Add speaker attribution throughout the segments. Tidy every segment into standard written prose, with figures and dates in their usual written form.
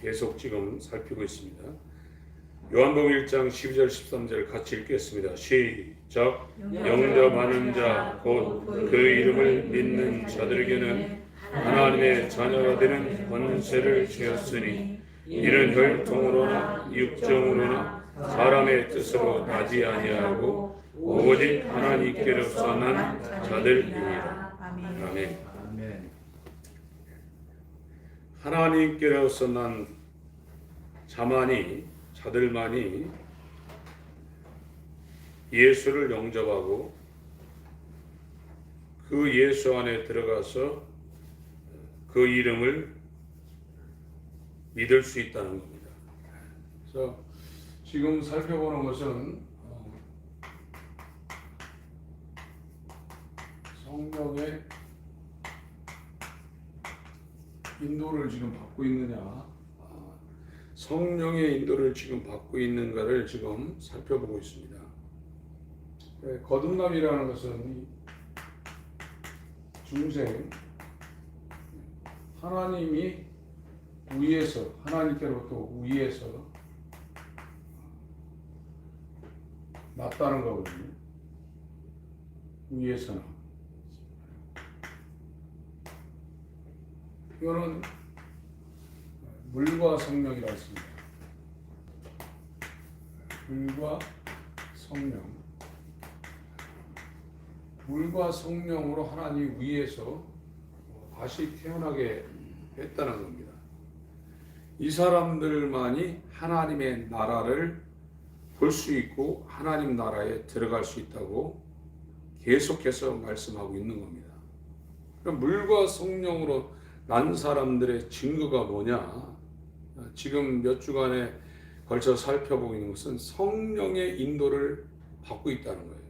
Speaker 1: 계속 지금 살피고 있습니다. 요한복음 1장 12절 13절 같이 읽겠습니다. 시작. 영접하는 자 곧 그 이름을 믿는 자들에게는 하나님의 자녀가 되는 권세를 주었으니 이는 혈통으로나 육정으로나 사람의 뜻으로 나지 아니하고 오직 하나님께로서 난 자들이니라. 아멘. 하나님께로서 난 자들만이 예수를 영접하고 그 예수 안에 들어가서 그 이름을 믿을 수 있다는 겁니다. 그래서 지금 살펴보는 것은 성령의 인도를 지금 받고 있느냐, 성령의 인도를 지금 받고 있는가를 지금 살펴보고 있습니다. 거듭남이라는 것은 중생, 하나님이 위에서, 하나님께로부터 위에서 났다는 거거든요. 위에서는. 이거는 물과 성령이라고 했습니다. 물과 성령. 물과 성령으로 하나님 위에서 다시 태어나게 했다는 겁니다. 이 사람들만이 하나님의 나라를 볼 수 있고 하나님 나라에 들어갈 수 있다고 계속해서 말씀하고 있는 겁니다. 그럼 물과 성령으로 난 사람들의 증거가 뭐냐? 지금 몇 주간에 걸쳐 살펴보고 있는 것은 성령의 인도를 받고 있다는 거예요.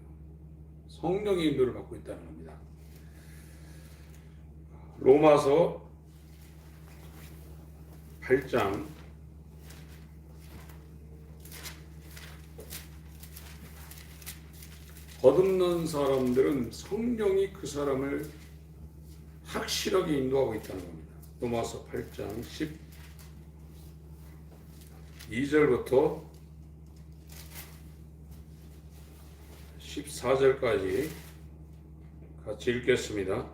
Speaker 1: 성령의 인도를 받고 있다는 겁니다. 로마서 8장 '거듭난 사람들은 성령이 그 사람을 확실하게 인도하고 있다는 겁니다. 로마서 8장 12절부터 14절까지 같이 읽겠습니다.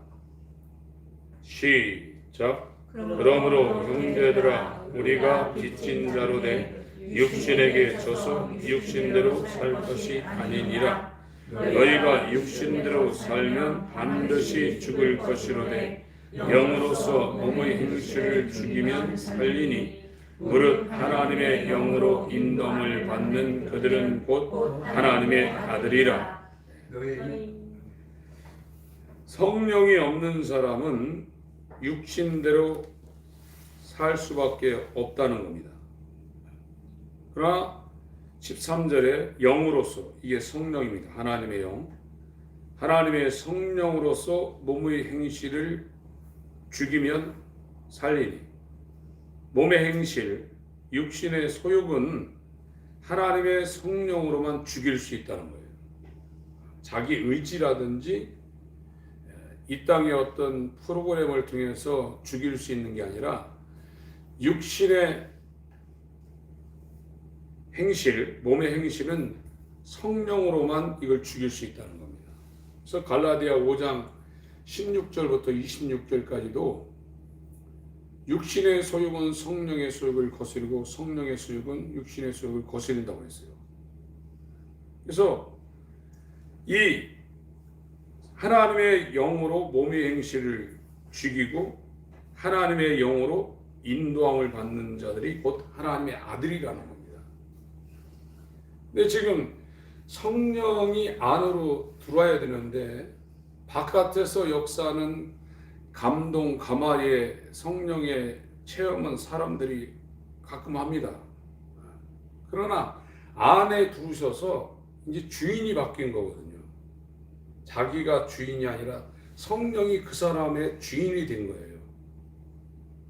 Speaker 1: 시작. 그러므로 형제들아 우리가 빚진 자로 돼 육신에게 져서 육신대로 살 것이 아니니라. 너희가 육신대로 살면 반드시 죽을 것이로되 영으로서 몸의 행실을 죽이면 살리니 무릇 하나님의 영으로 인도함을 받는 그들은 곧 하나님의 아들이라. 성령이 없는 사람은 육신대로 살 수밖에 없다는 겁니다. 그러나 13절에 영으로서, 이게 성령입니다. 하나님의 영. 하나님의 성령으로서 몸의 행실을 죽이면 살리니. 몸의 행실, 육신의 소욕은 하나님의 성령으로만 죽일 수 있다는 거예요. 자기 의지라든지 이 땅의 어떤 프로그램을 통해서 죽일 수 있는 게 아니라 육신의 행실, 몸의 행실은 성령으로만 이걸 죽일 수 있다는 겁니다. 그래서 갈라디아 5장 16절부터 26절까지도 육신의 소욕은 성령의 소욕을 거스르고 성령의 소욕은 육신의 소욕을 거스른다고 했어요. 그래서 이 하나님의 영으로 몸의 행실을 죽이고 하나님의 영으로 인도함을 받는 자들이 곧 하나님의 아들이라는 겁니다. 근데 지금 성령이 안으로 들어와야 되는데 바깥에서 역사하는 감동, 가마의 성령의 체험은 사람들이 가끔 합니다. 그러나 안에 들어오셔서 이제 주인이 바뀐 거거든요. 자기가 주인이 아니라 성령이 그 사람의 주인이 된 거예요.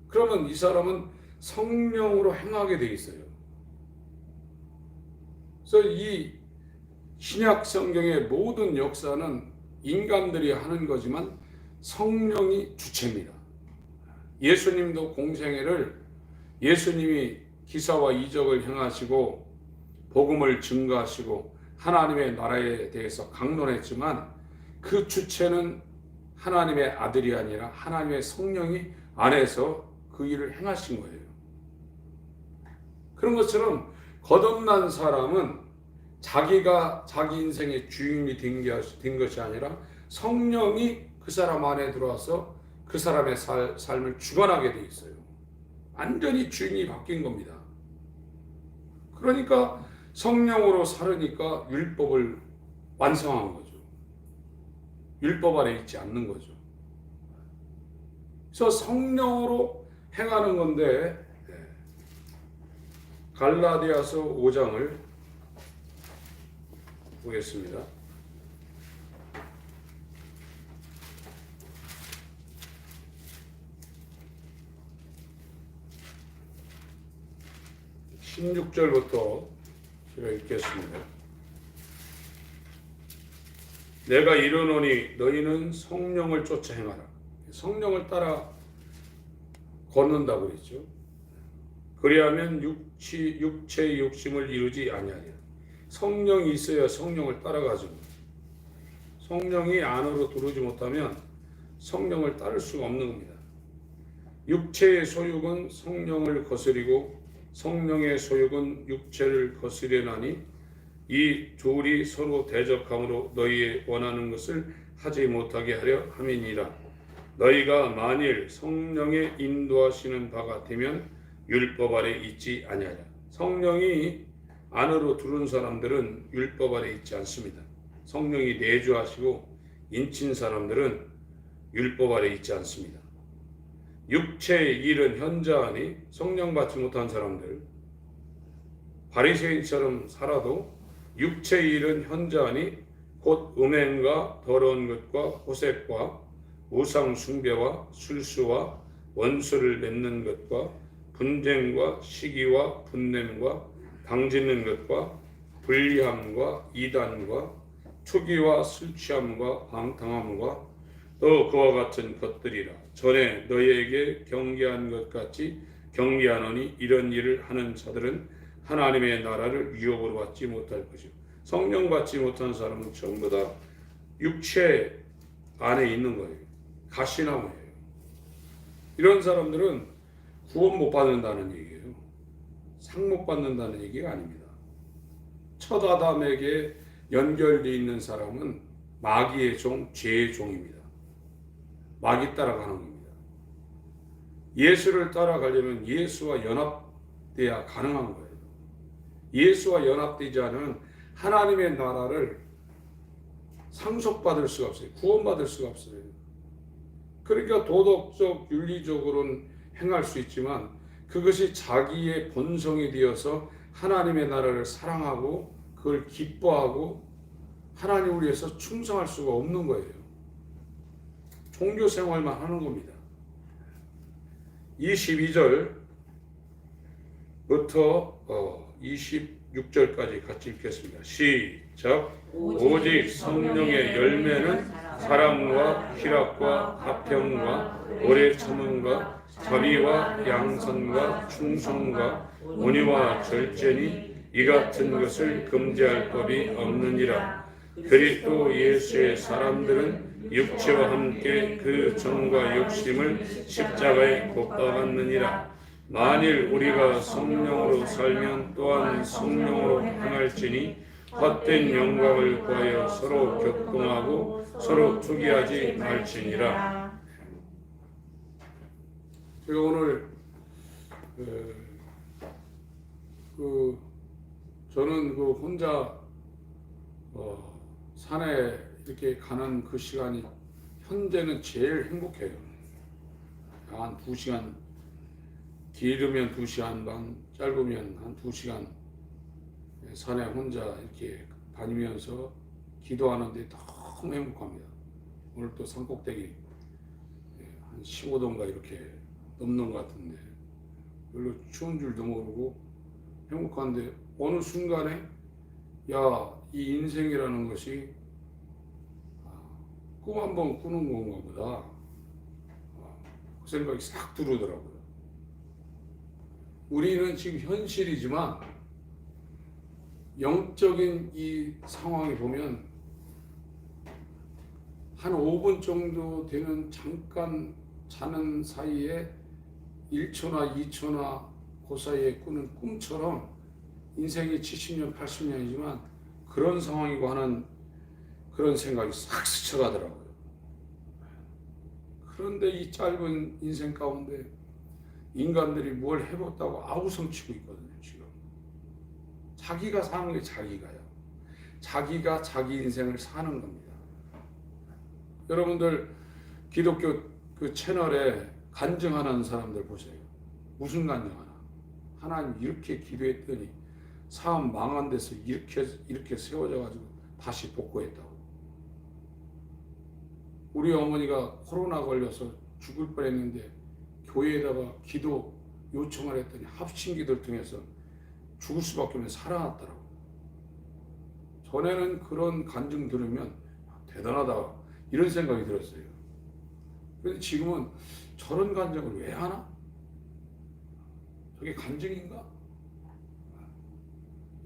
Speaker 1: 그러면 이 사람은 성령으로 행하게 돼 있어요. 그래서 이 신약 성경의 모든 역사는 인간들이 하는 거지만 성령이 주체입니다. 예수님도 공생애를 예수님이 기사와 이적을 행하시고 복음을 증거하시고 하나님의 나라에 대해서 강론했지만 그 주체는 하나님의 아들이 아니라 하나님의 성령이 안에서 그 일을 행하신 거예요. 그런 것처럼 거듭난 사람은 자기가 자기 인생의 주인이 된 것이 아니라 성령이 그 사람 안에 들어와서 그 사람의 삶을 주관하게 돼 있어요. 완전히 주인이 바뀐 겁니다. 그러니까 성령으로 살으니까 율법을 완성한 거죠. 율법 아래 있지 않는 거죠. 그래서 성령으로 행하는 건데, 갈라디아서 5장을 보겠습니다. 16절부터 제가 읽겠습니다. 내가 이르노니 너희는 성령을 쫓아 행하라. 성령을 따라 걷는다고 그랬죠. 그리하면 육체의 욕심을 이루지 아니하리라. 성령이 있어야 성령을 따라가죠. 성령이 안으로 들어오지 못하면 성령을 따를 수가 없는 겁니다. 육체의 소욕은 성령을 거스리고 성령의 소욕은 육체를 거스리나니 이 둘이 서로 대적함으로 너희의 원하는 것을 하지 못하게 하려 함이니라. 너희가 만일 성령의 인도하시는 바가 되면 율법 아래 있지 아니하랴. 성령이 안으로 들어온 사람들은 율법 아래 있지 않습니다. 성령이 내주하시고 인친 사람들은 율법 아래 있지 않습니다. 육체의 일은 현저하니 성령 받지 못한 사람들, 바리새인처럼 살아도 육체의 일은 현저하니 곧 음행과 더러운 것과 호색과 우상 숭배와 술수와 원수를 맺는 것과 분쟁과 시기와 분냄과 당짓는 것과 불리함과 이단과 투기와 술 취함과 방탕함과 또 그와 같은 것들이라. 전에 너희에게 경계한 것 같이 경계하노니 이런 일을 하는 자들은 하나님의 나라를 유업으로 받지 못할 것이요. 성령 받지 못한 사람은 전부 다 육체 안에 있는 거예요. 가시나무예요. 이런 사람들은 구원 못 받는다는 얘기예요. 상 못 받는다는 얘기가 아닙니다. 첫 아담에게 연결되어 있는 사람은 마귀의 종, 죄의 종입니다. 마귀 따라가는 겁니다. 예수를 따라가려면 예수와 연합돼야 가능한 거예요. 예수와 연합되지 않으면 하나님의 나라를 상속받을 수가 없어요. 구원받을 수가 없어요. 그러니까 도덕적, 윤리적으로는 행할 수 있지만 그것이 자기의 본성이 되어서 하나님의 나라를 사랑하고 그걸 기뻐하고 하나님을 위해서 충성할 수가 없는 거예요. 종교 생활만 하는 겁니다. 22절부터 26절까지 같이 읽겠습니다. 시작. 오직 성령의 열매는 사랑과 희락과 화평과 오래 참음과 자비와 양선과 충성과 온유와 절제니 이 같은 것을 금지할 법이 없느니라. 그리스도 예수의 사람들은 육체와 함께 그 정과 욕심을 십자가에 못 박았느니라. 만일 우리가 성령으로 살면 또한 성령으로 행할지니 헛된 영광을 구하여 서로 격동하고 서로 투기하지 말지니라. 제가 오늘 저는 혼자 산에 이렇게 가는 그 시간이 현재는 제일 행복해요. 한 2시간, 길으면 2시간 반, 짧으면 한 2시간 산에 혼자 이렇게 다니면서 기도하는데 너무 행복합니다. 오늘 또 산꼭대기 한 15도인가 이렇게 넘는 것 같은데 별로 추운 줄도 모르고 행복한데 어느 순간에 이 인생이라는 것이 꿈 한번 꾸는 건가 보다. 그 생각이 싹 들어오더라고요. 우리는 지금 현실이지만 영적인 이 상황이 보면 한 5분 정도 되는 잠깐 자는 사이에 1초나 2초나 그 사이에 꾸는 꿈처럼 인생이 70년, 80년이지만 그런 상황이고 하는 그런 생각이 싹 스쳐가더라고요. 그런데 이 짧은 인생 가운데 인간들이 뭘 해봤다고 아우성치고 있거든요. 지금 자기가 사는 게 자기가요. 자기가 자기 인생을 사는 겁니다. 여러분들 기독교 그 채널에 간증하는 사람들 보세요. 무슨 간증하나? 하나님 이렇게 기도했더니 사업 망한 데서 이렇게 세워져 가지고 다시 복구했다고. 우리 어머니가 코로나 걸려서 죽을 뻔했는데 교회에다가 기도 요청을 했더니 합심기도를 통해서 죽을 수밖에 없는 살아났더라고. 전에는 그런 간증 들으면 대단하다 이런 생각이 들었어요. 그런데 지금은 저런 간증을 왜 하나? 저게 간증인가?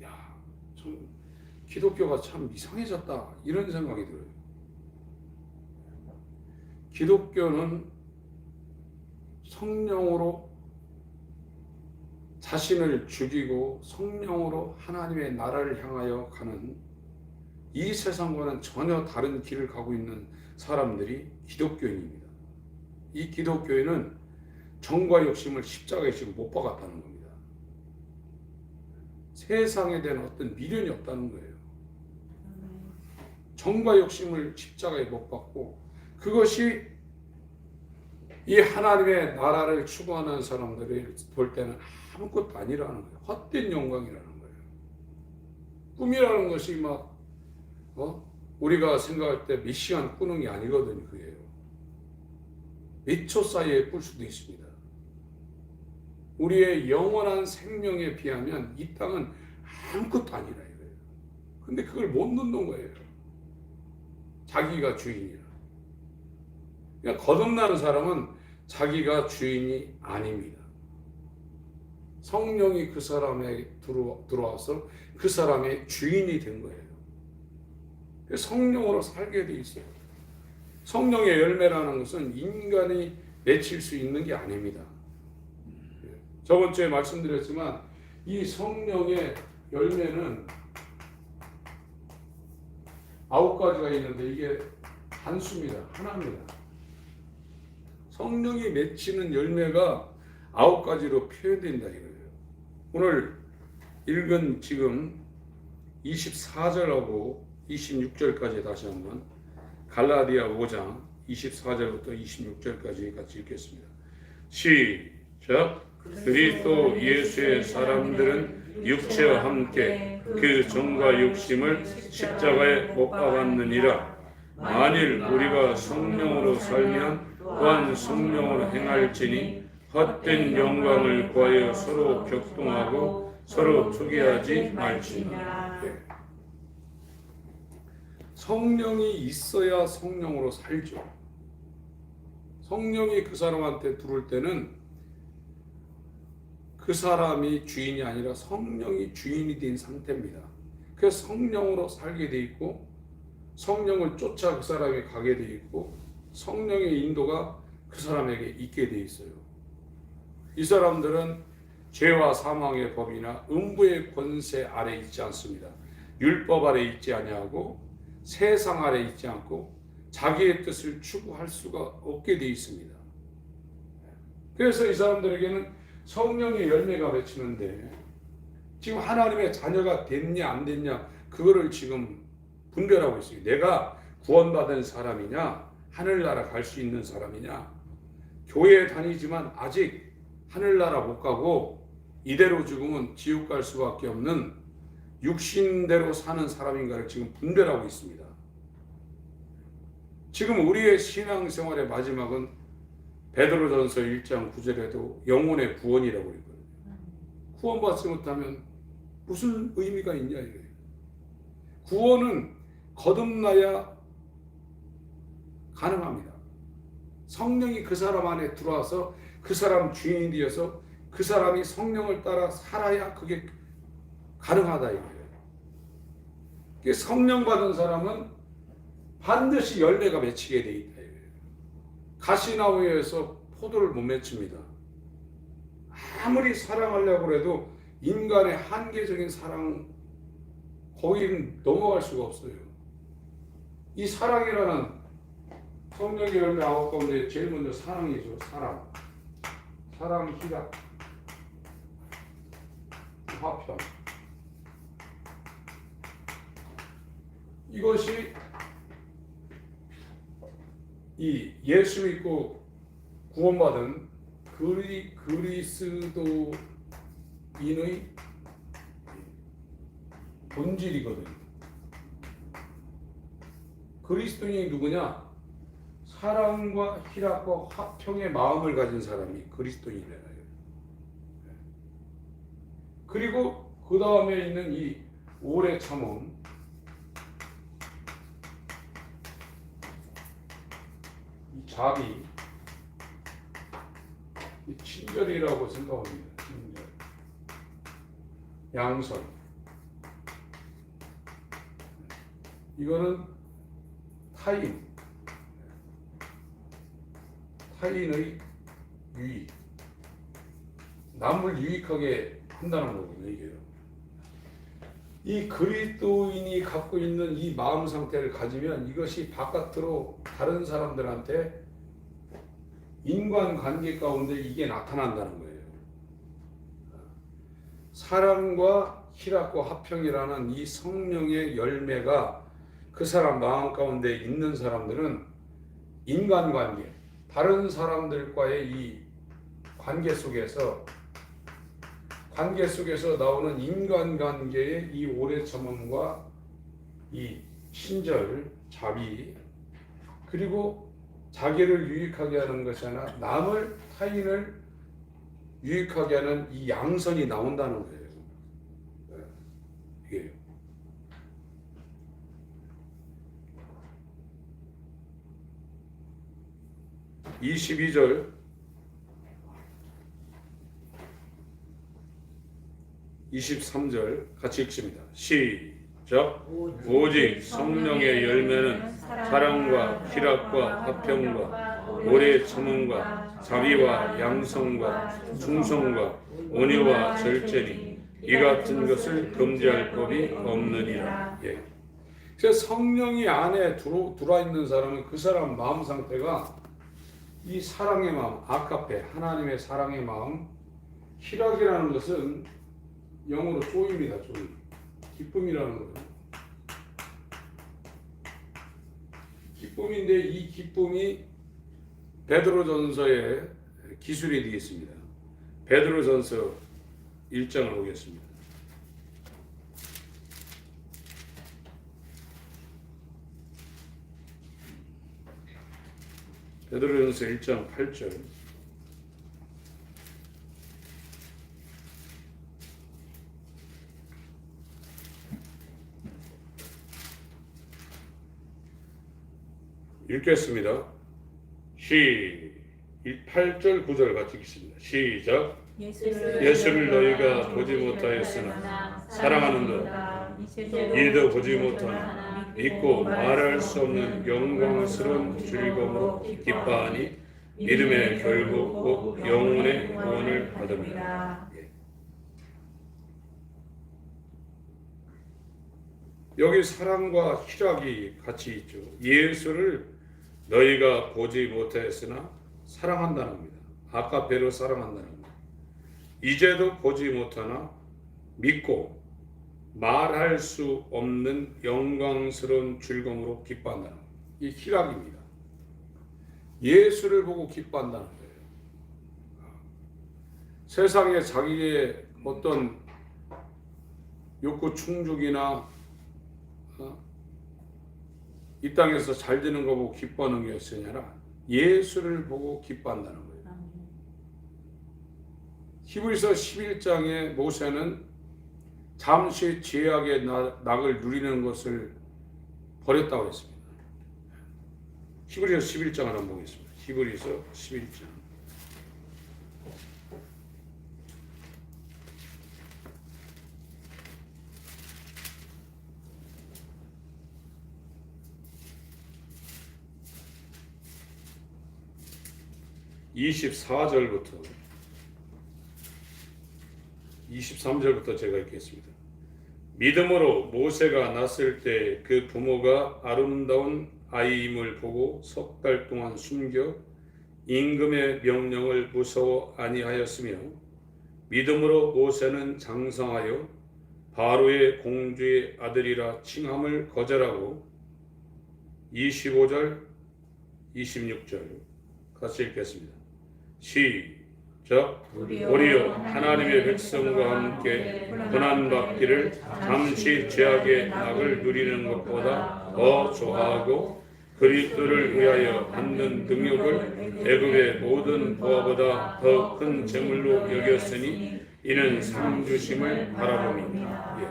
Speaker 1: 야, 참 기독교가 참 이상해졌다 이런 생각이 들어요. 기독교는 성령으로 자신을 죽이고 성령으로 하나님의 나라를 향하여 가는 이 세상과는 전혀 다른 길을 가고 있는 사람들이 기독교인입니다. 이 기독교인은 정과 욕심을 십자가에 지금 못 박았다는 겁니다. 세상에 대한 어떤 미련이 없다는 거예요. 정과 욕심을 십자가에 못 박고 그것이 이 하나님의 나라를 추구하는 사람들을 볼 때는 아무것도 아니라는 거예요. 헛된 영광이라는 거예요. 꿈이라는 것이 막 우리가 생각할 때 몇 시간 꾸는 게 아니거든요. 그게요. 몇 초 사이에 꿀 수도 있습니다. 우리의 영원한 생명에 비하면 이 땅은 아무것도 아니라 이거예요. 근데 그걸 못 넣는 거예요. 자기가 주인이라. 그러니까 거듭나는 사람은 자기가 주인이 아닙니다. 성령이 그 사람에 들어와서 그 사람의 주인이 된 거예요. 성령으로 살게 돼 있어요. 성령의 열매라는 것은 인간이 맺힐 수 있는 게 아닙니다. 저번 주에 말씀드렸지만 이 성령의 열매는 9가지가 있는데 이게 단수입니다. 하나입니다. 성령이 맺히는 열매가 9가지로 표현된다 이거예요. 오늘 읽은 지금 24절하고 26절까지 다시 한번 갈라디아 5장 24절부터 26절까지 같이 읽겠습니다. 시작. 그리스도 예수의 사람들은 육체와 함께 그 정과 욕심을 십자가에 못 박았느니라. 만일 우리가 성령으로 살면 또한 성령으로 행할지니 헛된 영광을 구하여 서로 격동하고 서로 투기하지 말지니라. 성령이 있어야 성령으로 살죠. 성령이 그 사람한테 들어올 때는 그 사람이 주인이 아니라 성령이 주인이 된 상태입니다. 그래서 성령으로 살게 돼 있고 성령을 쫓아 그 사람이 가게 돼 있고 성령의 인도가 그 사람에게 있게 돼 있어요. 이 사람들은 죄와 사망의 법이나 음부의 권세 아래 있지 않습니다. 율법 아래 있지 아니하고 세상 아래 있지 않고 자기의 뜻을 추구할 수가 없게 돼 있습니다. 그래서 이 사람들에게는 성령의 열매가 맺히는데 지금 하나님의 자녀가 됐냐 안 됐냐 그거를 지금 분별하고 있어요. 내가 구원받은 사람이냐 하늘나라 갈 수 있는 사람이냐 교회에 다니지만 아직 하늘나라 못 가고 이대로 죽으면 지옥 갈 수밖에 없는 육신대로 사는 사람인가를 지금 분별하고 있습니다. 지금 우리의 신앙생활의 마지막은 베드로전서 1장 9절에도 영혼의 구원이라고 그랬거든요. 구원받지 못하면 무슨 의미가 있냐 이거예요. 구원은 거듭나야 가능합니다. 성령이 그 사람 안에 들어와서 그 사람 주인이 되어서 그 사람이 성령을 따라 살아야 그게 가능하다 이거예요. 성령 받은 사람은 반드시 열매가 맺히게 돼 있다 이거예요. 가시나무에서 포도를 못 맺힙니다. 아무리 사랑하려고 해도 인간의 한계적인 사랑 거기는 넘어갈 수가 없어요. 이 사랑이라는 성령의 열매 9 가운데 제일 먼저 사랑이죠. 사랑, 희락, 화평. 이것이 이 예수 믿고 구원받은 그리스도인의 본질이거든요. 그리스도인이 누구냐? 사랑과 희락과 화평의 마음을 가진 사람이 그리스도인이래요. 그리고 그 다음에 있는 이 오래 참음, 이 자비, 이 친절이라고 생각합니다. 친절, 양선. 이거는 타인의 유익, 남을 유익하게 한다는 거거든요. 이게요. 이 그리스도인이 갖고 있는 이 마음 상태를 가지면 이것이 바깥으로 다른 사람들한테 인간관계 가운데 이게 나타난다는 거예요. 사랑과 희락과 화평이라는 이 성령의 열매가 그 사람 마음 가운데 있는 사람들은 인간관계, 다른 사람들과의 이 관계 속에서 나오는 인간관계의 이 오래 참음과 이 친절, 자비, 그리고 자기를 유익하게 하는 것이 아니라 타인을 유익하게 하는 이 양선이 나온다는 거예요. 이게 22절 23절 같이 읽습니다. 시작. 오직 성령의 열매는 사랑과 희락과 화평과 오래 참음과 자비와 양성과 충성과 온유와 절제니 이 같은 것을 금지할 법이 없느니라. 예. 그래서 성령이 안에 들어와 있는 사람은 그 사람 마음 상태가 이 사랑의 마음, 아카페, 하나님의 사랑의 마음, 희락이라는 것은 영어로 조이입니다. 조이. 기쁨이라는 거예요. 기쁨인데 이 기쁨이 베드로전서에 기술이 되어 있습니다. 베드로전서 1장을 보겠습니다. 베드로전서 1장 8절. 읽겠습니다. 8절 9절 같이 읽습니다. 시작. 예수를 너희가 보지 못하였으나 사랑하는도다. 이도 보지 못하나 믿고 말할 수 없는 영광스러운 즐거움으로 기뻐하니 믿음의 결국 곧 영혼의 구원을 받음이라. 여기 사랑과 희락이 같이 있죠. 예수를 너희가 보지 못하였으나 사랑한다는 겁니다. 아카페로 사랑한다는 겁니다. 이제도 보지 못하나 믿고 말할 수 없는 영광스러운 즐거움으로 기뻐한다는 겁니다. 이 희락입니다. 예수를 보고 기뻐한다는 거예요. 세상에 자기의 어떤 욕구 충족이나 이 땅에서 잘 되는 거 보고 기뻐하는 것이 아니라 예수를 보고 기뻐한다는 거예요. 히브리서 11장에 모세는 잠시 죄악의 낙을 누리는 것을 버렸다고 했습니다. 히브리서 11장을 한번 보겠습니다. 히브리서 11장 24절부터 23절부터 제가 읽겠습니다. 믿음으로 모세가 났을 때 그 부모가 아름다운 아이임을 보고 석 달 동안 숨겨 임금의 명령을 무서워 아니하였으며 믿음으로 모세는 장성하여 바로의 공주의 아들이라 칭함을 거절하고 25절 26절 같이 읽겠습니다. 시작. 우리여 하나님의 백성과 함께 고난받기를 잠시 죄악의 낙을 누리는 것보다 더 좋아하고 그리스도를 위하여 받는 능력을 애굽의 모든 부하보다 더 큰 재물로 여겼으니 이는 상 주심을 바라봅니다. 예.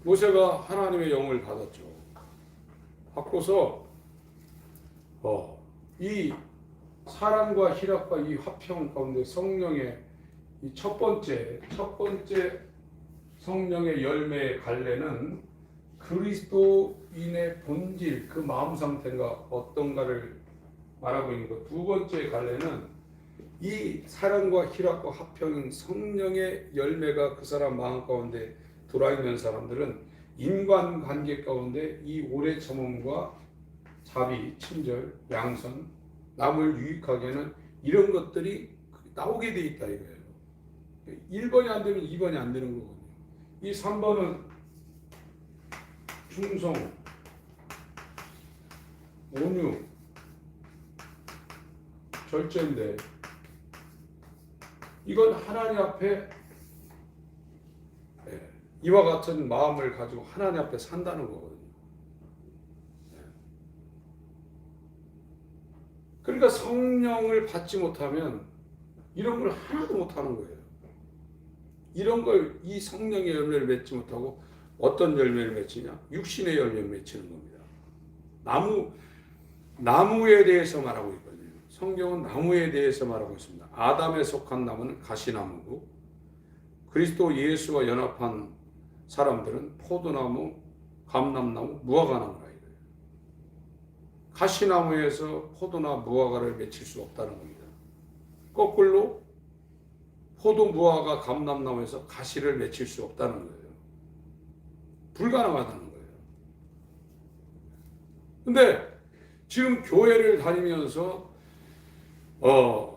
Speaker 1: 모세가 하나님의 영을 받았죠. 받고서 이 사랑과 희락과 이 화평 가운데 성령의 이 첫 번째 성령의 열매의 갈래는 그리스도인의 본질, 그 마음 상태가 어떤가를 말하고 있는 것. 두 번째 갈래는 이 사랑과 희락과 화평인 성령의 열매가 그 사람 마음 가운데 들어있는 사람들은 인간관계 가운데 이 오래 참음과 자비, 친절, 양선, 남을 유익하게는 이런 것들이 나오게 돼 있다 이거예요. 1번이 안 되면 2번이 안 되는 거거든요. 이 3번은 충성, 온유, 절제인데 이건 하나님 앞에 이와 같은 마음을 가지고 하나님 앞에 산다는 거거든요. 그러니까 성령을 받지 못하면 이런 걸 하나도 못하는 거예요. 이런 걸 이 성령의 열매를 맺지 못하고 어떤 열매를 맺히냐? 육신의 열매를 맺히는 겁니다. 나무에 대해서 말하고 있거든요. 성경은 나무에 대해서 말하고 있습니다. 아담에 속한 나무는 가시나무고 그리스도 예수와 연합한 사람들은 포도나무, 감람나무, 무화과나무라 이거예요. 가시나무에서 포도나 무화과를 맺힐 수 없다는 겁니다. 거꾸로 포도, 무화과, 감람나무에서 가시를 맺힐 수 없다는 거예요. 불가능하다는 거예요. 근데 지금 교회를 다니면서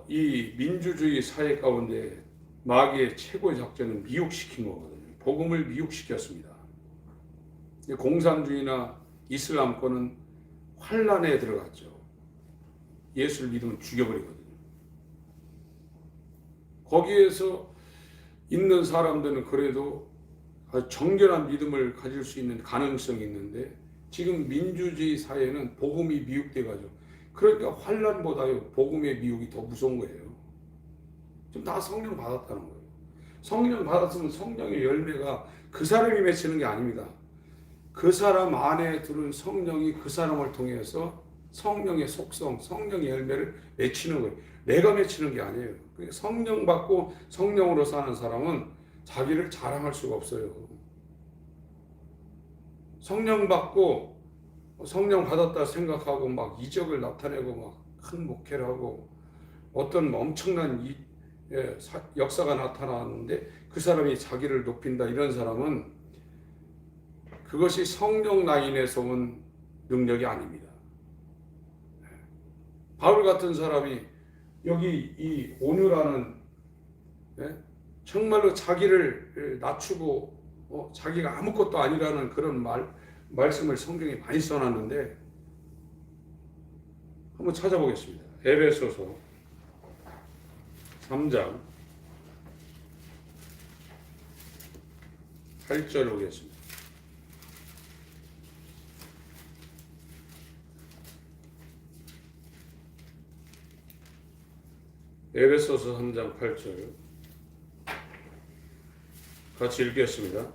Speaker 1: 이 민주주의 사회 가운데 마귀의 최고의 작전은 미혹시킨 거거든요. 복음을 미혹시켰습니다. 공산주의나 이슬람권은 환란에 들어갔죠. 예수를 믿으면 죽여버리거든요. 거기에서 있는 사람들은 그래도 아주 정결한 믿음을 가질 수 있는 가능성이 있는데 지금 민주주의 사회는 복음이 미혹돼가지고 그러니까 환란보다요 복음의 미혹이 더 무서운 거예요. 지금 다 성령 받았다는 거예요. 성령 받았으면 성령의 열매가 그 사람이 맺히는 게 아닙니다. 그 사람 안에 들은 성령이 그 사람을 통해서 성령의 속성, 성령의 열매를 맺히는 거예요. 내가 맺히는 게 아니에요. 성령 받고 성령으로 사는 사람은 자기를 자랑할 수가 없어요. 성령 받고 성령 받았다 생각하고 막 이적을 나타내고 막 큰 목회를 하고 어떤 엄청난 역사가 나타나는데 그 사람이 자기를 높인다 이런 사람은 그것이 성령 라인에서 온 능력이 아닙니다. 바울 같은 사람이 여기 이 온유라는 정말로 자기를 낮추고 자기가 아무것도 아니라는 그런 말씀을 성경에 많이 써놨는데 한번 찾아보겠습니다. 에베소서 3장 8절 보겠습니다. 에베소서 3장 8절 같이 읽겠습니다.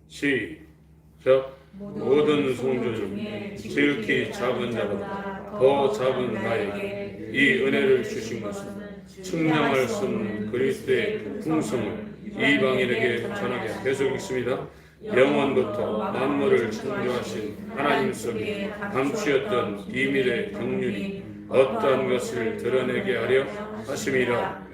Speaker 1: 시작. 모든 성도 중에 지극히 작은 자보다 더 작은 나에게 이 은혜를 주신 것은 측량할 수 없는 그리스도의 풍성을 이방인에게 전하게 계속 읽습니다. 영원부터 만물을 창조하신 하나님 속에 감추었던 비밀의 경륜이 어떠한 것을 드러내게 하려 하심이라.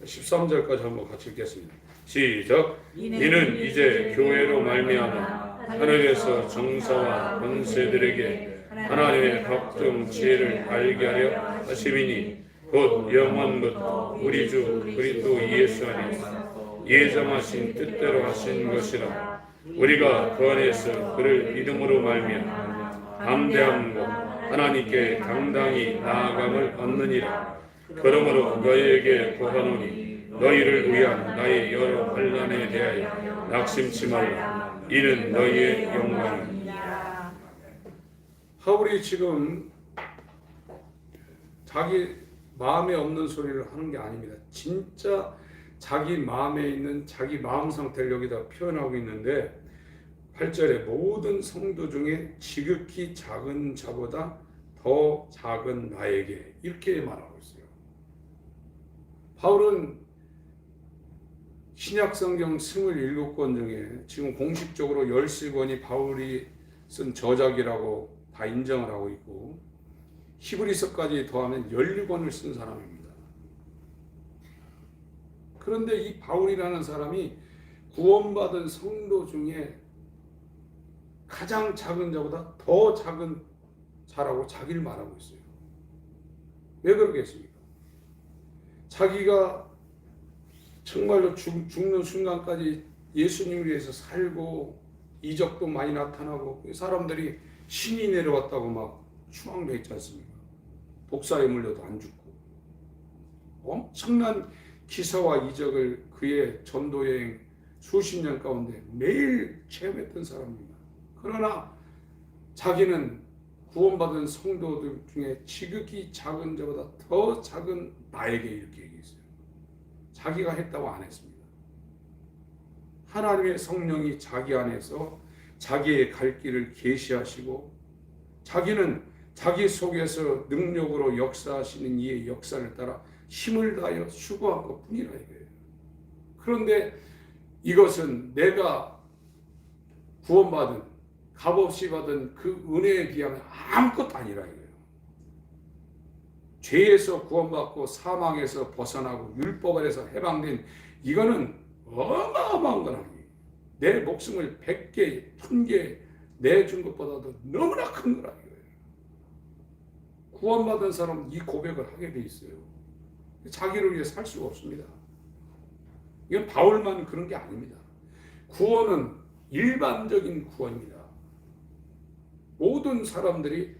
Speaker 1: 13절까지 한번 같이 읽겠습니다. 시작. 이는 이제 교회로 말미암아 하늘에서 정사와 권세들에게 하나님의 각종 지혜를 알게 하려 하심이니 곧 영원부터 우리 주 그리스도 예수 안에서 예정하신 뜻대로 하신 것이라. 우리가 그 안에서 그를 믿음으로 말미암아 담대함과 하나님께 당당히 나아감을 얻느니라. 그러므로 너희에게 고하노니 너희를 위한 나의 여러 환난에 대하여 낙심치 말라. 이는 너희의 영광이니라. 바울이 지금 자기 마음에 없는 소리를 하는 게 아닙니다. 진짜 자기 마음에 있는 자기 마음 상태를 여기다 표현하고 있는데 8절에 모든 성도 중에 지극히 작은 자보다 더 작은 나에게 이렇게 말하고 있어요. 바울은 신약성경 27권 중에 지금 공식적으로 13권이 바울이 쓴 저작이라고 다 인정을 하고 있고 히브리서까지 더하면 16권을 쓴 사람입니다. 그런데 이 바울이라는 사람이 구원받은 성도 중에 가장 작은 자보다 더 작은 자라고 자기를 말하고 있어요. 왜 그러겠습니까? 자기가 정말로 죽는 순간까지 예수님을 위해서 살고 이적도 많이 나타나고 사람들이 신이 내려왔다고 막 추앙했지 않습니까? 독사에 물려도 안 죽고 엄청난 기사와 이적을 그의 전도여행 수십 년 가운데 매일 체험했던 사람입니다. 그러나 자기는 구원받은 성도들 중에 지극히 작은 자보다 더 작은 나에게 이렇게 얘기했어요. 자기가 했다고 안 했습니다. 하나님의 성령이 자기 안에서 자기의 갈 길을 계시하시고 자기는 자기 속에서 능력으로 역사하시는 이의 역사를 따라 힘을 다하여 수고한 것뿐이라 이거예요. 그런데 이것은 내가 구원받은 값없이 받은 그 은혜에 비하면 아무것도 아니라 이거예요. 죄에서 구원받고 사망에서 벗어나고 율법 아래서 해방된 이거는 어마어마한 건 아니에요. 내 목숨을 100개, 1000개 내준 것보다도 너무나 큰 거라 이거예요. 구원받은 사람은 이 고백을 하게 돼 있어요. 자기를 위해 살 수가 없습니다. 이건 바울만 그런 게 아닙니다. 구원은 일반적인 구원입니다. 모든 사람들이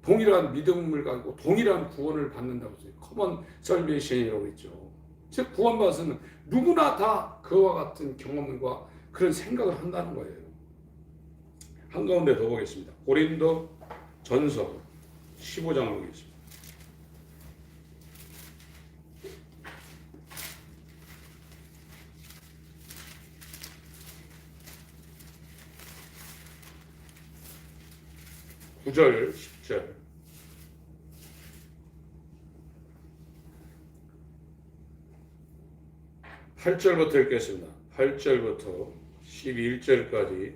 Speaker 1: 동일한 믿음을 가지고 동일한 구원을 받는다고 했어요. 커먼 설베이션이라고 했죠. 즉 구원받은 누구나 다 그와 같은 경험과 그런 생각을 한다는 거예요. 한가운데 더 보겠습니다. 고린도 전서 15장 보겠습니다. (9절) (10절) 8절부터 읽겠습니다. 8절부터 11절까지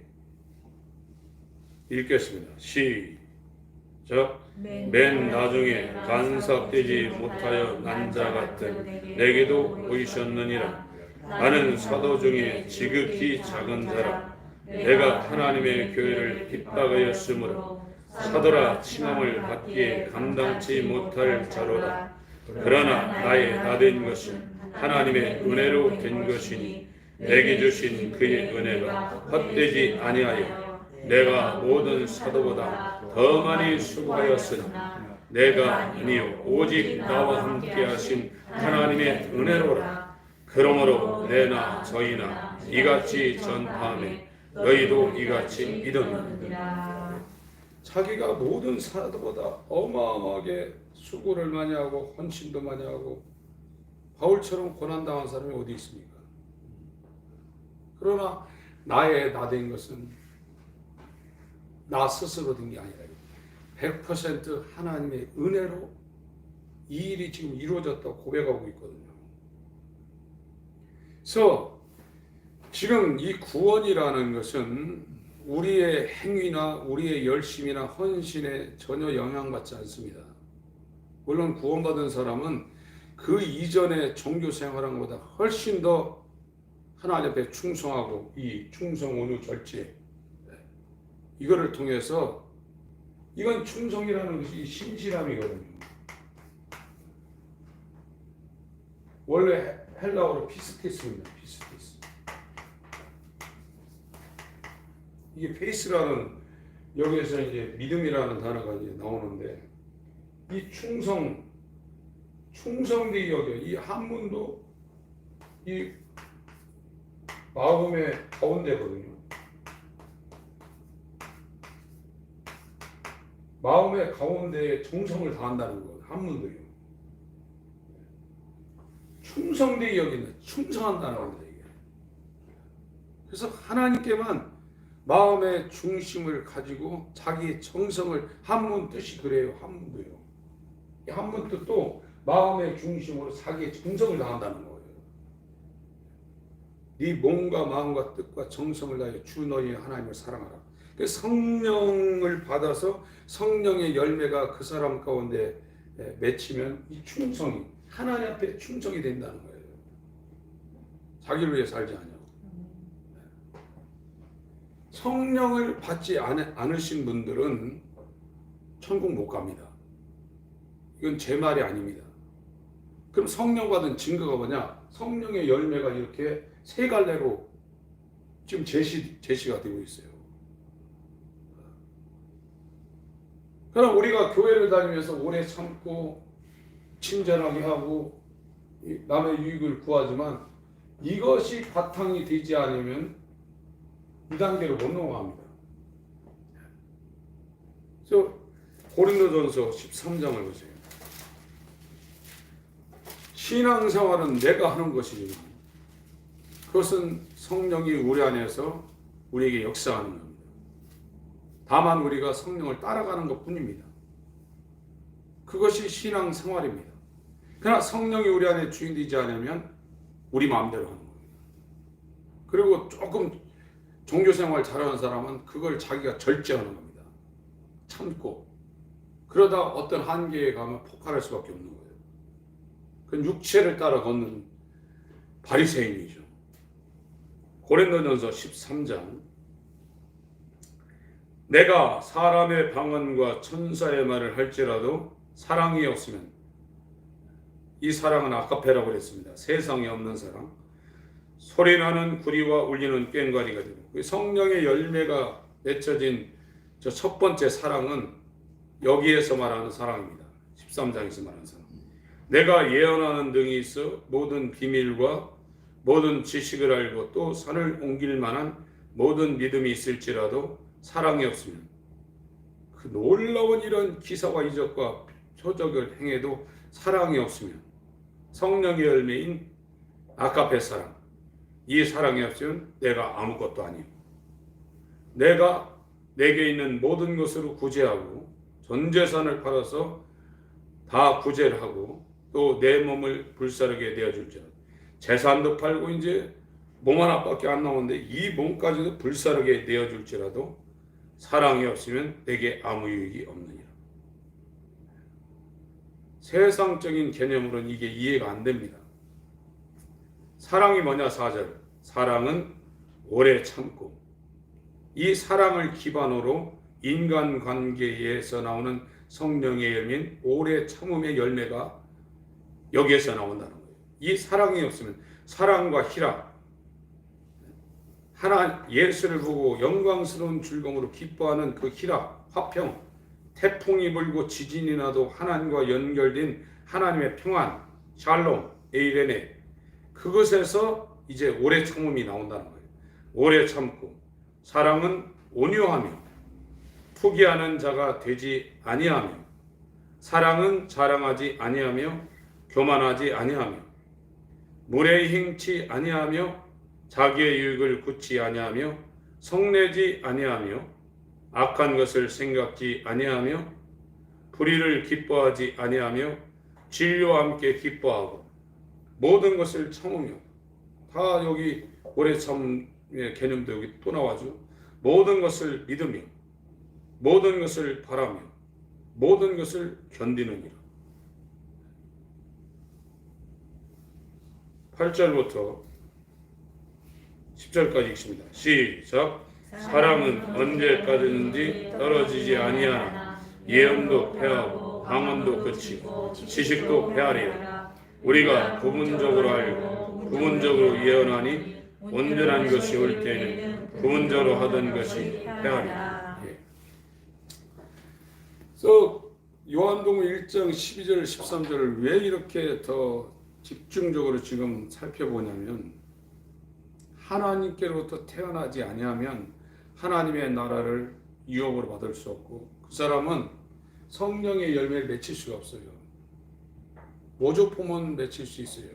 Speaker 1: 읽겠습니다. 시작. 맨 나중에 간섭되지 못하여 난 자 같은 내게도 보이셨느니라. 나는 사도 중에 지극히 작은 자라. 내가 하나님의 교회를 핍박하였으므로 사도라 칭함을 받기에 감당치 못할 자로다. 그러나 나의 나된 것은 하나님의 은혜로 된 것이니 내게 주신 그의 은혜가 헛되지 아니하여 내가 모든 사도보다 더 많이 수고하였으니 내가 아니요 오직 나와 함께 하신 하나님의 은혜로라. 그러므로 내나 저희나 이같이 전파하며 너희도 이같이 믿었느니라. 자기가 모든 사도보다 어마어마하게 수고를 많이 하고 헌신도 많이 하고 바울처럼 고난당한 사람이 어디 있습니까? 그러나 나의 나된 것은 나 스스로 된 게 아니라 100% 하나님의 은혜로 이 일이 지금 이루어졌다고 고백하고 있거든요. 그래서 지금 이 구원이라는 것은 우리의 행위나 우리의 열심이나 헌신에 전혀 영향받지 않습니다. 물론 구원받은 사람은 그 이전의 종교 생활한 것보다 훨씬 더 하나님 앞에 충성하고 이 충성 온유 절제 이거를 통해서 이건 충성이라는 것이 신실함이거든요. 원래 헬라어로 피스테스입니다. 피스테스. 이게 페이스라는 여기에서 이제 믿음이라는 단어가 이제 나오는데 이 충성되게 여겨 이 한문도 이 마음의 가운데거든요. 마음의 가운데에 정성을 다한다는 거 한문도요. 충성되게 여기는 충성한다는 겁니다. 이게. 그래서 하나님께만 마음의 중심을 가지고 자기 정성을 한문 뜻이 그래요. 한문도요. 이 한문 뜻도 마음의 중심으로 자기의 정성을 다한다는 거예요. 네 몸과 마음과 뜻과 정성을 다해 주 너희 하나님을 사랑하라. 성령을 받아서 성령의 열매가 그 사람 가운데 맺히면 이 충성이 하나님 앞에 충성이 된다는 거예요. 자기를 위해 살지 않냐고. 성령을 받지 않으신 분들은 천국 못 갑니다. 이건 제 말이 아닙니다. 그럼 성령 받은 증거가 뭐냐? 성령의 열매가 이렇게 세 갈래로 지금 제시가 되고 있어요. 그럼 우리가 교회를 다니면서 오래 참고 친절하게 하고 남의 유익을 구하지만 이것이 바탕이 되지 않으면 이 단계로 못 넘어갑니다. 그래서 고린도전서 13장을 보세요. 신앙생활은 내가 하는 것이지만 그것은 성령이 우리 안에서 우리에게 역사하는 겁니다. 다만 우리가 성령을 따라가는 것뿐입니다. 그것이 신앙생활입니다. 그러나 성령이 우리 안에 주인되지 않으면 우리 마음대로 하는 겁니다. 그리고 조금 종교생활 잘하는 사람은 그걸 자기가 절제하는 겁니다. 참고 그러다 어떤 한계에 가면 폭발할 수밖에 없는 거예요. 그건 육체를 따라 걷는 바리새인이죠. 고린도전서 13장 내가 사람의 방언과 천사의 말을 할지라도 사랑이 없으면 이 사랑은 아카페라고 그랬습니다. 세상에 없는 사랑. 소리나는 구리와 울리는 꽹과리가 되고 성령의 열매가 맺혀진 저 첫 번째 사랑은 여기에서 말하는 사랑입니다. 13장에서 말하는 사랑. 내가 예언하는 등이 있어 모든 비밀과 모든 지식을 알고 또 산을 옮길 만한 모든 믿음이 있을지라도 사랑이 없으면 그 놀라운 이런 기사와 이적과 표적을 행해도 사랑이 없으면 성령의 열매인 아카페 사랑 이 사랑이 없으면 내가 아무것도 아니요. 내가 내게 있는 모든 것으로 구제하고 전 재산을 팔아서 다 구제를 하고 또 내 몸을 불사르게 내어줄지라도 재산도 팔고 이제 몸 하나밖에 안 나오는데 이 몸까지도 불사르게 내어줄지라도 사랑이 없으면 내게 아무 유익이 없느니라. 세상적인 개념으로는 이게 이해가 안 됩니다. 사랑이 뭐냐 4절. 사랑은 오래 참고 이 사랑을 기반으로 인간관계에서 나오는 성령의 열매인 오래 참음의 열매가 여기에서 나온다는 거예요. 이 사랑이 없으면 사랑과 희락 하나 예수를 보고 영광스러운 즐거움으로 기뻐하는 그 희락, 화평, 태풍이 불고 지진이 나도 하나님과 연결된 하나님의 평안, 샬롬, 에이레네 그것에서 이제 오래 참음이 나온다는 거예요. 오래 참고 사랑은 온유하며 투기하는 자가 되지 아니하며 사랑은 자랑하지 아니하며 교만하지 아니하며 무례히 행치 아니하며 자기의 유익을 굳지 아니하며 성내지 아니하며 악한 것을 생각지 아니하며 불의를 기뻐하지 아니하며 진리와 함께 기뻐하고 모든 것을 참으며 다 여기 오래 참음의 개념도 여기 또 나와죠. 모든 것을 믿으며 모든 것을 바라며 모든 것을 견디느니라. 8절부터 10절까지 읽습니다. 시작. 사랑은 언제까지든지 떨어지지 아니하나 예언도 패하고 방언도 그치고 지식도 패하리라. 우리가 부분적으로 알고 부분적으로 예언하니 온전한 것이 올 때에는 부분적으로 하던 것이 패하리라. 그래서 요한복음 1장 12절 13절을 왜 이렇게 더 집중적으로 지금 살펴보냐면, 하나님께로부터 태어나지 아니하면 하나님의 나라를 유업으로 받을 수 없고, 그 사람은 성령의 열매를 맺힐 수가 없어요. 모조품은 맺힐 수 있어요.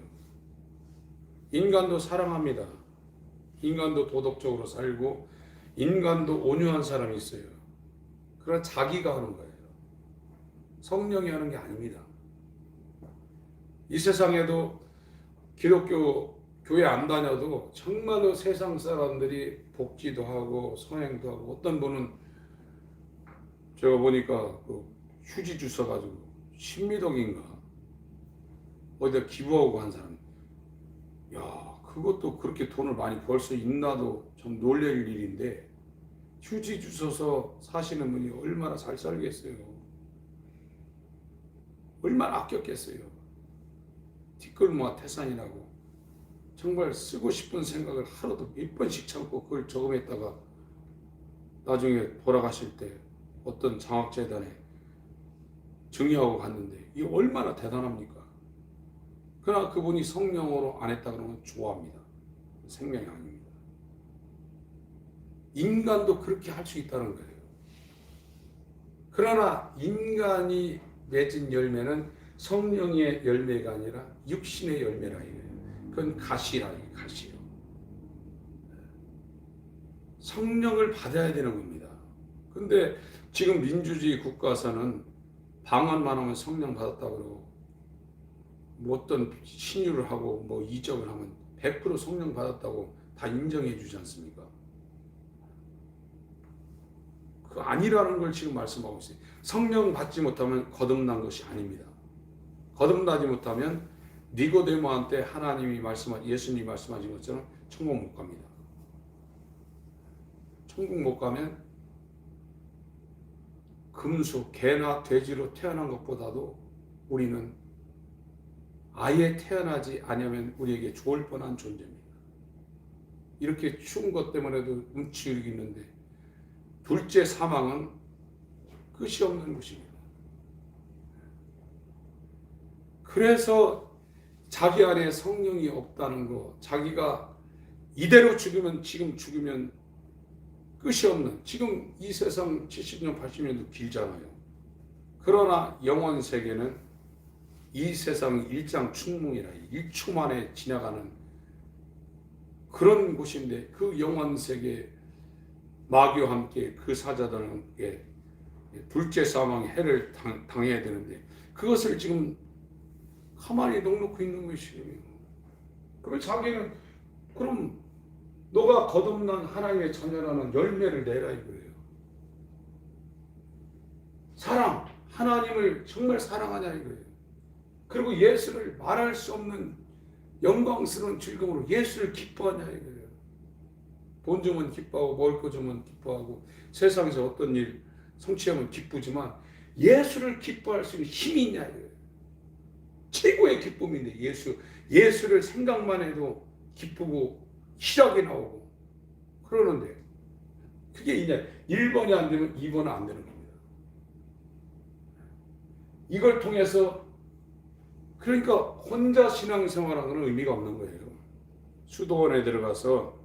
Speaker 1: 인간도 사랑합니다. 인간도 도덕적으로 살고 인간도 온유한 사람이 있어요. 그러나 자기가 하는 거예요. 성령이 하는 게 아닙니다. 이 세상에도 기독교 교회 안 다녀도 정말로 세상 사람들이 복지도 하고 선행도 하고, 어떤 분은 제가 보니까 그 휴지 주워가지고 신미덕인가 어디다 기부하고 한 사람, 야, 그것도 그렇게 돈을 많이 벌 수 있나도 좀 놀랄 일인데, 휴지 주워서 사시는 분이 얼마나 잘 살겠어요. 얼마나 아꼈겠어요. 뒷걸음와 태산이라고 정말 쓰고 싶은 생각을 하루도 몇 번씩 참고 그걸 저금했다가 나중에 돌아가실 때 어떤 장학재단에 증여하고 갔는데, 이게 얼마나 대단합니까? 그러나 그분이 성령으로 안 했다 그러면 좋아합니다. 생명이 아닙니다. 인간도 그렇게 할 수 있다는 거예요. 그러나 인간이 맺은 열매는 성령의 열매가 아니라 육신의 열매라 이거예요. 그건 가시라, 가시요. 성령을 받아야 되는 겁니다. 근데 지금 민주주의 국가에서는 방언만 하면 성령 받았다고 그러고, 뭐 어떤 신유를 하고 뭐 이적을 하면 100% 성령 받았다고 다 인정해 주지 않습니까? 그 아니라는 걸 지금 말씀하고 있어요. 성령 받지 못하면 거듭난 것이 아닙니다. 거듭나지 못하면 니고데모한테 하나님이 예수님이 말씀하신 것처럼 천국 못 갑니다. 천국 못 가면 금수, 개나 돼지로 태어난 것보다도 우리는 아예 태어나지 아니하면 우리에게 좋을 뻔한 존재입니다. 이렇게 추운 것 때문에도 움츠리고 있는데, 둘째 사망은 끝이 없는 것입니다. 그래서 자기 안에 성령이 없다는 거, 자기가 이대로 죽으면, 지금 죽으면 끝이 없는, 지금 이 세상 70년, 80년도 길잖아요. 그러나 영원 세계는 이 세상 일장춘몽이라 1초 만에 지나가는 그런 곳인데, 그 영원 세계 마귀와 함께 그 사자들에게 둘째 사망의 해를 당해야 되는데, 그것을 지금 가만히 넉놓고 있는 것이에요. 그럼 자기는, 그럼 너가 거듭난 하나님의 자녀라는 열매를 내라 이거예요. 사랑, 하나님을 정말 사랑하냐 이거예요. 그리고 예수를 말할 수 없는 영광스러운 즐거움으로 예수를 기뻐하냐 이거예요. 돈 주면 기뻐하고 먹을 거 주면 기뻐하고 세상에서 어떤 일 성취하면 기쁘지만, 예수를 기뻐할 수 있는 힘이 있냐 이거예요. 최고의 기쁨인데, 예수를 생각만 해도 기쁘고 희락이 나오고 그러는데, 그게 이제 1번이 안 되면 2번은 안 되는 겁니다. 이걸 통해서, 그러니까 혼자 신앙생활하는 의미가 없는 거예요. 수도원에 들어가서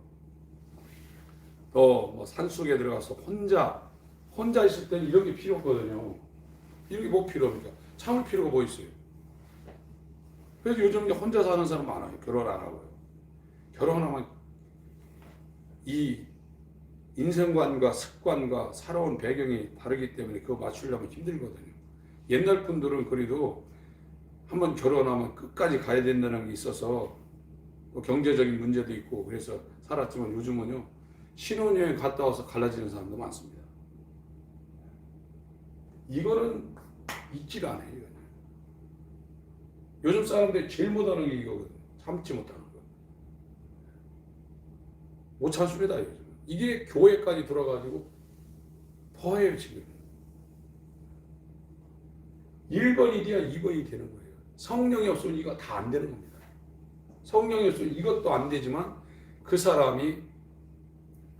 Speaker 1: 또 뭐 산속에 들어가서 혼자 있을 때는 이런 게 필요 없거든요. 이런 게 뭐 필요합니까? 참을 필요가 뭐 있어요? 그래서 요즘 혼자 사는 사람 많아요. 결혼 안 하고요. 결혼하면 이 인생관과 습관과 살아온 배경이 다르기 때문에 그거 맞추려면 힘들거든요. 옛날 분들은 그래도 한번 결혼하면 끝까지 가야 된다는 게 있어서 경제적인 문제도 있고 그래서 살았지만, 요즘은요 신혼여행 갔다 와서 갈라지는 사람도 많습니다. 이거는 있지가 않아요. 이거는. 요즘 사람들이 제일 못하는 게 이거거든요. 참지 못하는 거. 못 참습니다. 요즘. 이게 교회까지 들어가지고 더해요 지금. 1번이 돼야 2번이 되는 거예요. 성령이 없으면 이거 다 안 되는 겁니다. 성령이 없으면 이것도 안 되지만 그 사람이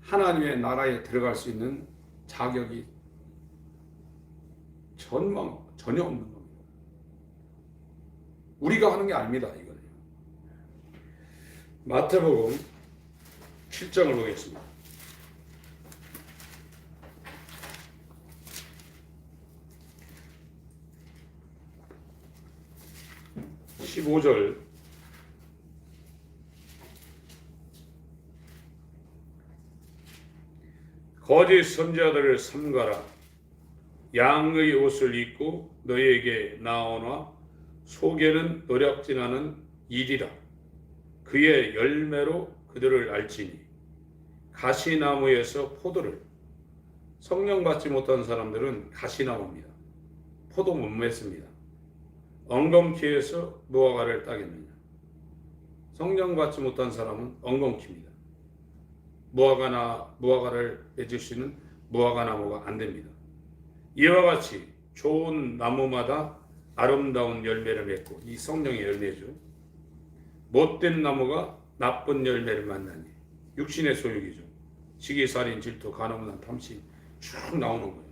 Speaker 1: 하나님의 나라에 들어갈 수 있는 자격이 전혀 없는 겁니다. 우리가 하는 게 아닙니다. 이거는. 마태복음 7장을 보겠습니다. 15절 거짓 선지자들을 삼가라. 양의 옷을 입고 너희에게 나오나 속에는 노략질하는 일이라. 그의 열매로 그들을 알지니 가시나무에서 포도를. 성령 받지 못한 사람들은 가시나무입니다. 포도 못 맺습니다. 엉겅퀴에서 무화과를 따겠느냐. 성령 받지 못한 사람은 엉겅퀴입니다. 무화과를 맺을 수 있는 무화과 나무가 안 됩니다. 이와 같이 좋은 나무마다 아름다운 열매를 맺고, 이 성령의 열매죠. 못된 나무가 나쁜 열매를 만나니, 육신의 소욕이죠. 시기, 살인, 질투, 간음난, 탐심 쭉 나오는 거예요.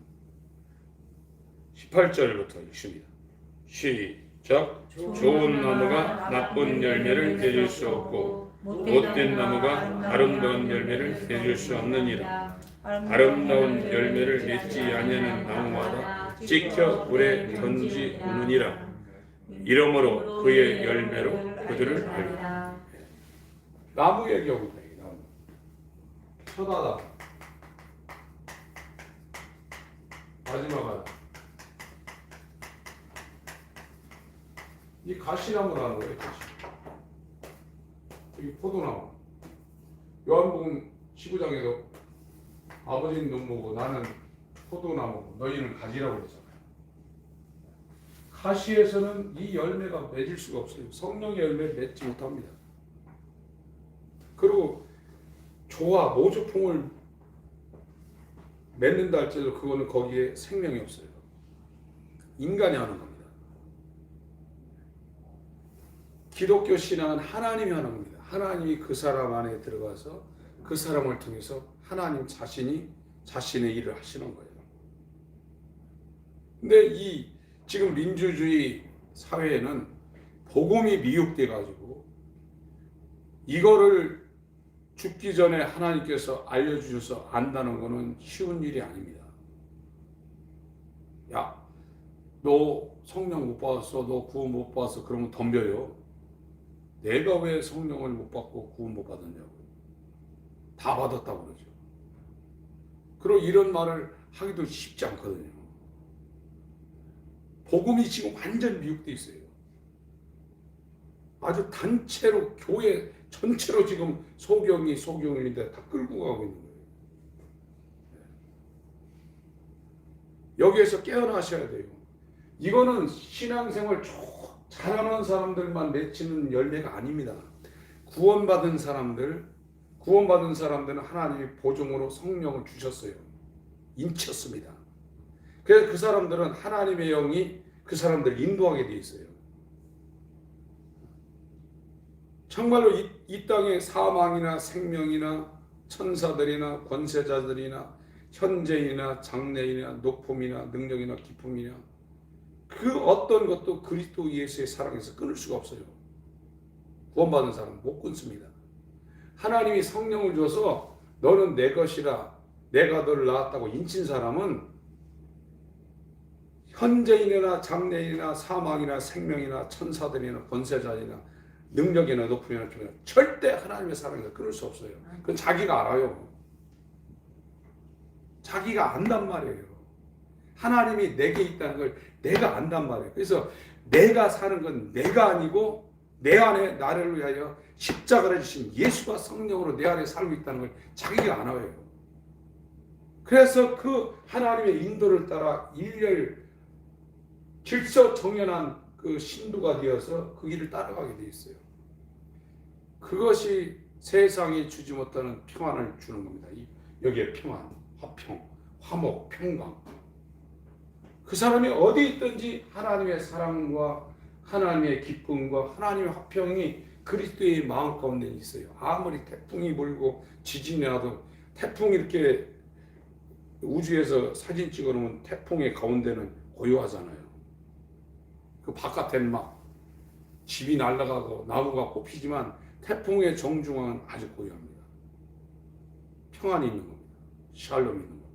Speaker 1: 18절부터 읽습니다. 시작. 좋은 나무가 나쁜 열매를 맺을 수 없고 못된 나무가 아름다운 열매를 맺을 수 없느니라. 아름다운 열매를 맺지 아니하는 나무마다 찍혀 물에 던지우느니라. 이러므로 그의 열매로 그들을 알리라. 나무 얘기하고 있다. 나무. 쳐다다. 마지막 하나. 이 가시나무라는 거예요. 가시. 여기 포도나무. 요한복음 19장에도 아버지는 눈보고 나는 포도나무고 너희는 가지라고 그랬잖아요. 가시에서는 이 열매가 맺을 수가 없어요. 성령의 열매를 맺지 못합니다. 그리고 조화, 모주풍을 맺는다 할지라도 그거는 거기에 생명이 없어요. 인간이 하는 겁니다. 기독교 신앙은 하나님이 하는 겁니다. 하나님이 그 사람 안에 들어가서 그 사람을 통해서 하나님 자신이 자신의 일을 하시는 거예요. 근데 이 지금 민주주의 사회에는 복음이 미혹돼 가지고 이거를 죽기 전에 하나님께서 알려주셔서 안다는 것은 쉬운 일이 아닙니다. 야, 너 성령 못 받았어, 너 구원 못 받았어, 그러면 덤벼요. 내가 왜 성령을 못 받고 구원 못 받았냐고. 다 받았다고 그러죠. 그리고 이런 말을 하기도 쉽지 않거든요. 복음이 지금 완전 미혹돼 있어요. 아주 단체로 교회 전체로 지금 소경인데 다 끌고 가고 있는 거예요. 여기에서 깨어나셔야 돼요. 이거는 신앙생활 잘하는 사람들만 맺히는 열매가 아닙니다. 구원받은 사람들은 하나님이 보증으로 성령을 주셨어요. 인쳤습니다. 그래서 그 사람들은 하나님의 영이 그 사람들을 인도하게 돼 있어요. 정말로 이 땅에 사망이나 생명이나 천사들이나 권세자들이나 현재이나 장래이나 높음이나 능력이나 기쁨이나 그 어떤 것도 그리스도 예수의 사랑에서 끊을 수가 없어요. 구원받은 사람은 못 끊습니다. 하나님이 성령을 줘서 너는 내 것이라 내가 너를 낳았다고 인친 사람은 현재인이나 장래인이나 사망이나 생명이나 천사들이나 권세자이나 능력이나 높음이나 기쁨이나 절대 하나님의 사랑에서 끊을 수 없어요. 그건 자기가 알아요. 자기가 안단 말이에요. 하나님이 내게 있다는 걸 내가 안단 말이에요. 그래서 내가 사는 건 내가 아니고 내 안에 나를 위하여 십자가를 지신 예수가 성령으로 내 안에 살고 있다는 걸 자기가 알아요. 그래서 그 하나님의 인도를 따라 일렬 질서정연한 그 신도가 되어서 그 길을 따라가게 돼 있어요. 그것이 세상이 주지 못하는 평안을 주는 겁니다. 여기에 평안, 화평, 화목, 평강. 그 사람이 어디 있든지 하나님의 사랑과 하나님의 기쁨과 하나님의 화평이 그리스도의 마음 가운데 있어요. 아무리 태풍이 불고 지진이 나도 태풍이 이렇게 우주에서 사진 찍어놓으면 태풍의 가운데는 고요하잖아요. 그 바깥에는 막 집이 날아가고 나무가 뽑히지만 태풍의 정중앙은 아주 고요합니다. 평안이 있는 겁니다. 샬롬이 있는 겁니다.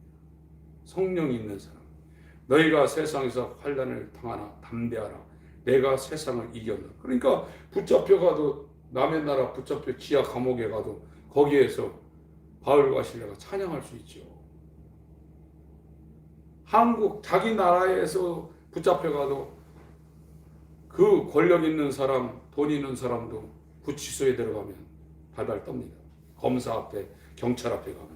Speaker 1: 성령이 있는 사람. 너희가 세상에서 환난을 당하나 담대하라. 내가 세상을 이겼다. 그러니까 붙잡혀가도 남의 나라 붙잡혀 지하 감옥에 가도 거기에서 바울과 실라가 찬양할 수 있죠. 한국 자기 나라에서 붙잡혀가도 그 권력 있는 사람, 돈 있는 사람도 구치소에 들어가면 발발 떱니다. 검사 앞에, 경찰 앞에 가면.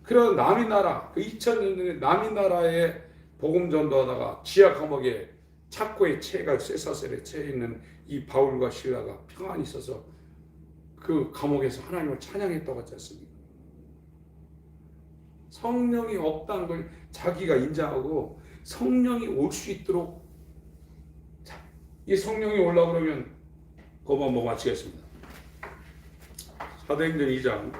Speaker 1: 그런 남의 나라, 그 2000년 전에 남의 나라에 복음 전도하다가 지하 감옥에 착고에 채가 쇠사슬에 채 있는 이 바울과 실라가 평안이 있어서 그 감옥에서 하나님을 찬양했다고 하지 않습니까? 성령이 없다는 걸 자기가 인정하고 성령이 올 수 있도록 이 성령이 올라 그러면 그것만 보고 마치겠습니다. 사도행전 2장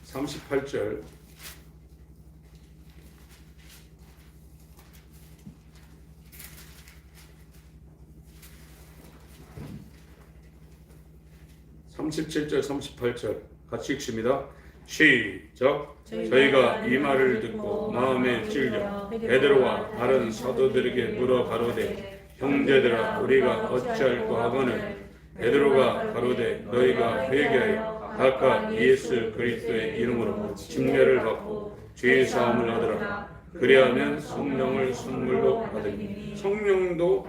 Speaker 1: 38절 37절 38절 같이 읽습니다. 시작. 저희가 이 말을 듣고 마음에 찔려 베드로와 다른 사도들에게 물어 가로되 형제들아 우리가 어찌할까 하거늘 베드로가 가로되 너희가 회개하여 각각 예수 그리스도의 이름으로 침례를 받고 죄 사함을 얻으라. 그리하면 성령을 선물로 받으니. 성령도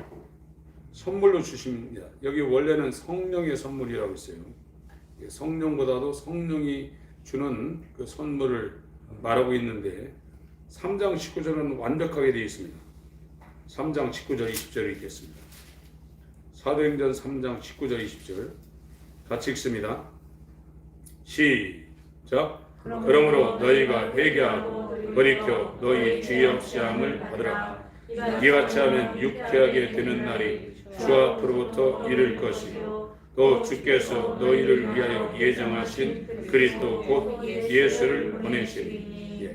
Speaker 1: 선물로 주십니다. 여기 원래는 성령의 선물이라고 있어요. 성령보다도 성령이 주는 그 선물을 말하고 있는데 3장 19절은 완벽하게 되어 있습니다. 3장 19절 20절을 읽겠습니다. 사도행전 3장 19절 20절 같이 읽습니다. 시작. 그러므로 너희가 회개하고 돌이켜 너희 죄 없이 함을 받으라. 이같이 하면 유쾌하게 되는 날이 주 앞으로부터 이를 것이요 또 주께서 너희를 위하여 예정하신 그리스도 곧 예수를 보내시니.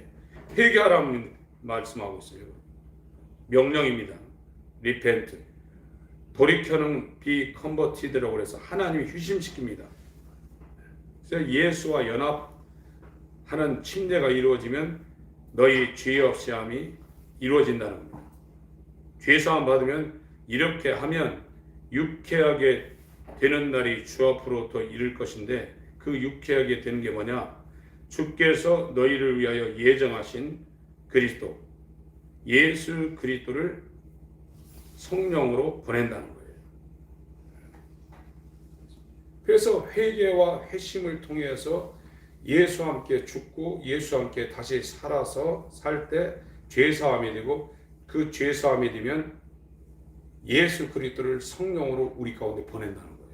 Speaker 1: 회개하라는 말씀하고 있어요. 명령입니다. 리펜트. 돌이켜는 비 컨버티드라고 해서 하나님이 휴심시킵니다. 그래서 예수와 연합하는 침례가 이루어지면 너희 죄 없이 함이 이루어진다는 겁니다. 죄 사함 받으면 이렇게 하면 유쾌하게 되는 날이 주 앞으로부터 이를 것인데 그 유쾌하게 되는 게 뭐냐? 주께서 너희를 위하여 예정하신 그리스도 예수 그리스도를 성령으로 보낸다는 거예요. 그래서 회개와 회심을 통해서 예수와 함께 죽고 예수와 함께 다시 살아서 살 때 죄사함이 되고 그 죄사함이 되면 예수 그리스도를 성령으로 우리 가운데 보낸다는 거예요.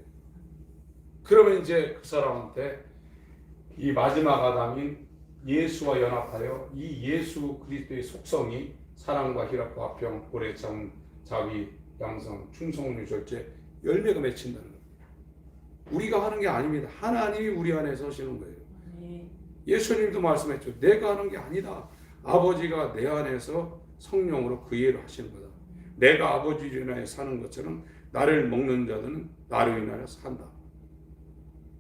Speaker 1: 그러면 이제 그 사람한테 이 마지막 아담인 예수와 연합하여 이 예수 그리스도의 속성이 사랑과 희락과 화평, 오래 참, 자비, 양성, 충성을 절제 열매가 맺힌다는 거예요. 우리가 하는 게 아닙니다. 하나님이 우리 안에 서시는 거예요. 예수님도 말씀했죠. 내가 하는 게 아니다. 아버지가 내 안에서 성령으로 그 일을 하시는 거다. 내가 아버지를 인하여 사는 것처럼 나를 먹는 자들은 나를 인하여 산다.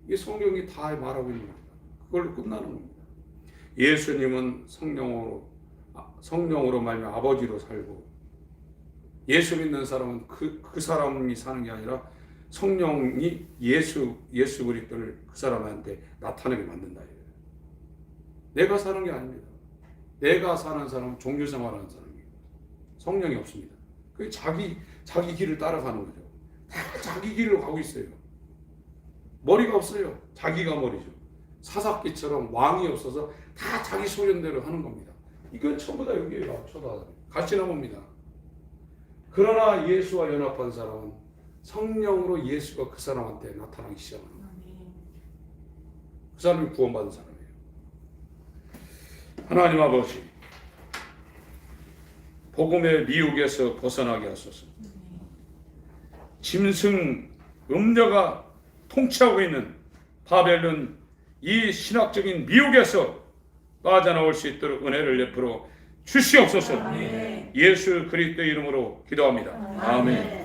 Speaker 1: 이 성령이 다 말하고 있는 겁니다. 그걸로 끝나는 겁니다. 예수님은 성령으로 말미암아 아버지로 살고 예수 믿는 사람은 그 사람이 사는 게 아니라 성령이 예수 그리스도를 그 사람한테 나타나게 만든다. 내가 사는 게 아닙니다. 내가 사는 사람은 종교 생활하는 사람이에요. 성령이 없습니다. 그 자기 길을 따라가는 거죠. 다 자기 길로 가고 있어요. 머리가 없어요. 자기가 머리죠. 사사기처럼 왕이 없어서 다 자기 소견대로 하는 겁니다. 이건 전부 다 여기에요. 쳐다 가시나무입니다. 그러나 예수와 연합한 사람은 성령으로 예수가 그 사람한테 나타나기 시작합니다. 그 사람이 구원받은 사람이에요. 하나님 아버지, 복음의 미혹에서 벗어나게 하소서. 짐승 음녀가 통치하고 있는 바벨론 이 신학적인 미혹에서 빠져나올 수 있도록 은혜를 베풀어 주시옵소서. 예수 그리스도의 이름으로 기도합니다. 아멘.